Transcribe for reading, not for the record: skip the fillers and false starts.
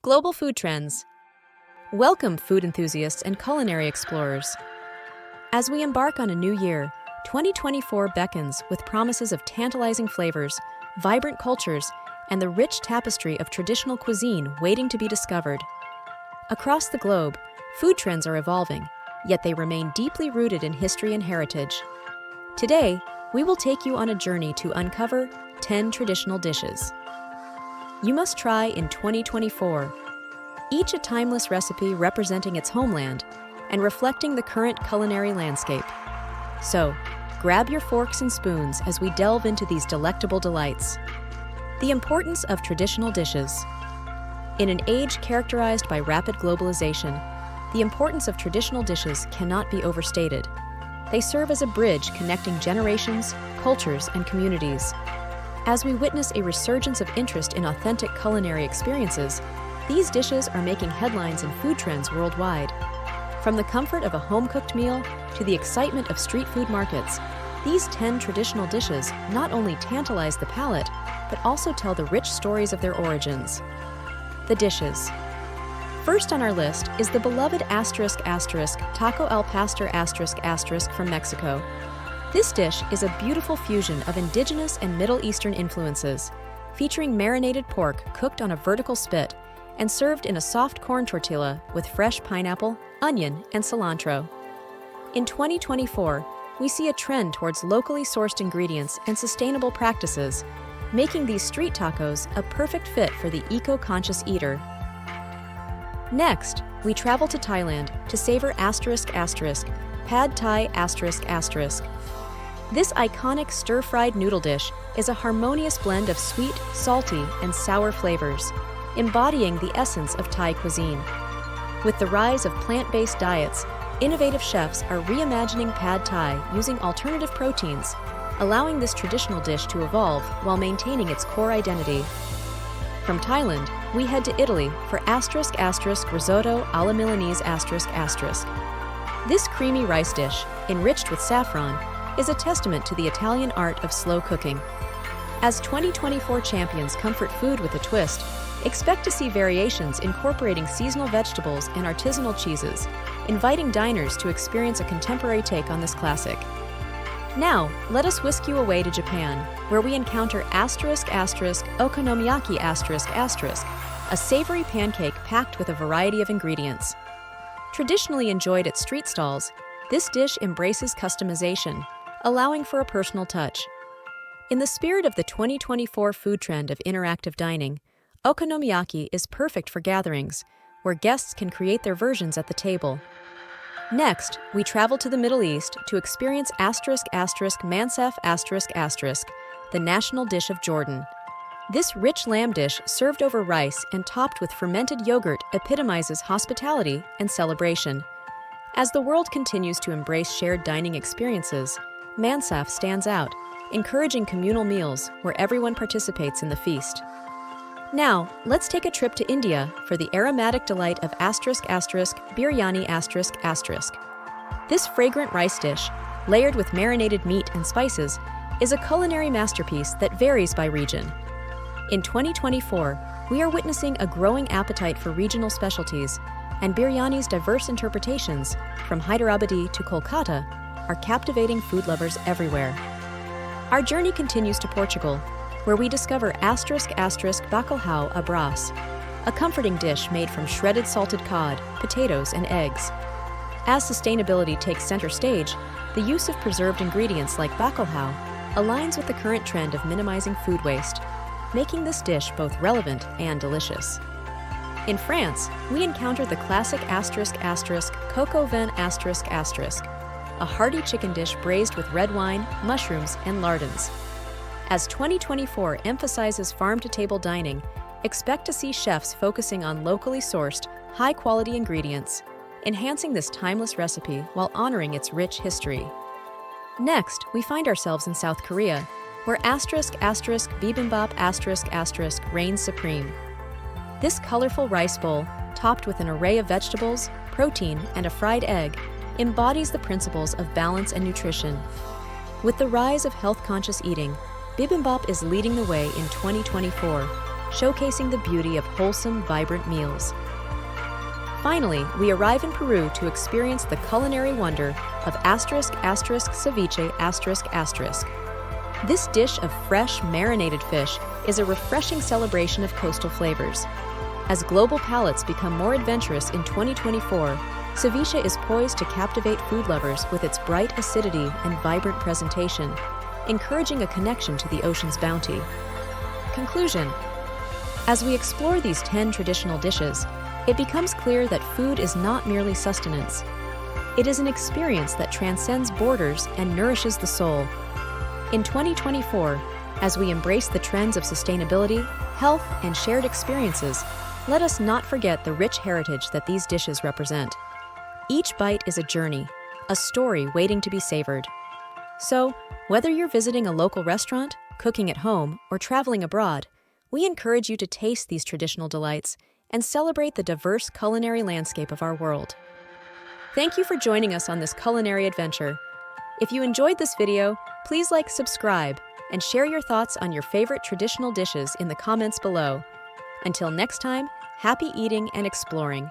Global food trends. Welcome, food enthusiasts and culinary explorers. As we embark on a new year, 2024 beckons with promises of tantalizing flavors, vibrant cultures, and the rich tapestry of traditional cuisine waiting to be discovered. Across the globe, food trends are evolving, yet they remain deeply rooted in history and heritage. Today, we will take you on a journey to uncover 10 traditional dishes you must try in 2024, each a timeless recipe representing its homeland and reflecting the current culinary landscape. So, grab your forks and spoons as we delve into these delectable delights. The importance of traditional dishes. In an age characterized by rapid globalization, the importance of traditional dishes cannot be overstated. They serve as a bridge connecting generations, cultures, and communities. As we witness a resurgence of interest in authentic culinary experiences, these dishes are making headlines in food trends worldwide. From the comfort of a home-cooked meal to the excitement of street food markets, these 10 traditional dishes not only tantalize the palate, but also tell the rich stories of their origins. The dishes. First on our list is the beloved taco al pastor from Mexico. This dish is a beautiful fusion of indigenous and Middle Eastern influences, featuring marinated pork cooked on a vertical spit and served in a soft corn tortilla with fresh pineapple, onion, and cilantro. In 2024, we see a trend towards locally sourced ingredients and sustainable practices, making these street tacos a perfect fit for the eco-conscious eater. Next, we travel to Thailand to savor pad thai ***. This iconic stir-fried noodle dish is a harmonious blend of sweet, salty, and sour flavors, embodying the essence of Thai cuisine. With the rise of plant-based diets, innovative chefs are reimagining pad thai using alternative proteins, allowing this traditional dish to evolve while maintaining its core identity. From Thailand, we head to Italy for risotto alla Milanese ***. This creamy rice dish, enriched with saffron, is a testament to the Italian art of slow cooking. As 2024 champions comfort food with a twist, expect to see variations incorporating seasonal vegetables and artisanal cheeses, inviting diners to experience a contemporary take on this classic. Now, let us whisk you away to Japan, where we encounter Okonomiyaki a savory pancake packed with a variety of ingredients. Traditionally enjoyed at street stalls, this dish embraces customization, allowing for a personal touch. In the spirit of the 2024 food trend of interactive dining, Okonomiyaki is perfect for gatherings, where guests can create their versions at the table. Next, we travel to the Middle East to experience Mansa the national dish of Jordan. This rich lamb dish served over rice and topped with fermented yogurt epitomizes hospitality and celebration. As the world continues to embrace shared dining experiences, Mansa stands out, encouraging communal meals where everyone participates in the feast. Now, let's take a trip to India for the aromatic delight of Biryani This fragrant rice dish, layered with marinated meat and spices, is a culinary masterpiece that varies by region. In 2024, we are witnessing a growing appetite for regional specialties, and biryani's diverse interpretations, from Hyderabadi to Kolkata, are captivating food lovers everywhere. Our journey continues to Portugal, where we discover bacalhau à Brás, a comforting dish made from shredded salted cod, potatoes, and eggs. As sustainability takes center stage, the use of preserved ingredients like bacalhau aligns with the current trend of minimizing food waste, making this dish both relevant and delicious. In France, we encounter the classic coq au vin ***, a hearty chicken dish braised with red wine, mushrooms, and lardons. As 2024 emphasizes farm-to-table dining, expect to see chefs focusing on locally sourced, high-quality ingredients, enhancing this timeless recipe while honoring its rich history. Next, we find ourselves in South Korea, where bibimbap reigns supreme. This colorful rice bowl, topped with an array of vegetables, protein, and a fried egg, embodies the principles of balance and nutrition. With the rise of health-conscious eating, bibimbap is leading the way in 2024, showcasing the beauty of wholesome, vibrant meals. Finally, we arrive in Peru to experience the culinary wonder of ceviche. This dish of fresh, marinated fish is a refreshing celebration of coastal flavors. As global palates become more adventurous in 2024, ceviche is poised to captivate food lovers with its bright acidity and vibrant presentation, encouraging a connection to the ocean's bounty. Conclusion: as we explore these 10 traditional dishes, it becomes clear that food is not merely sustenance. It is an experience that transcends borders and nourishes the soul. In 2024, as we embrace the trends of sustainability, health, and shared experiences, let us not forget the rich heritage that these dishes represent. Each bite is a journey, a story waiting to be savored. So, whether you're visiting a local restaurant, cooking at home, or traveling abroad, we encourage you to taste these traditional delights and celebrate the diverse culinary landscape of our world. Thank you for joining us on this culinary adventure. If you enjoyed this video, please like, subscribe, and share your thoughts on your favorite traditional dishes in the comments below. Until next time, happy eating and exploring.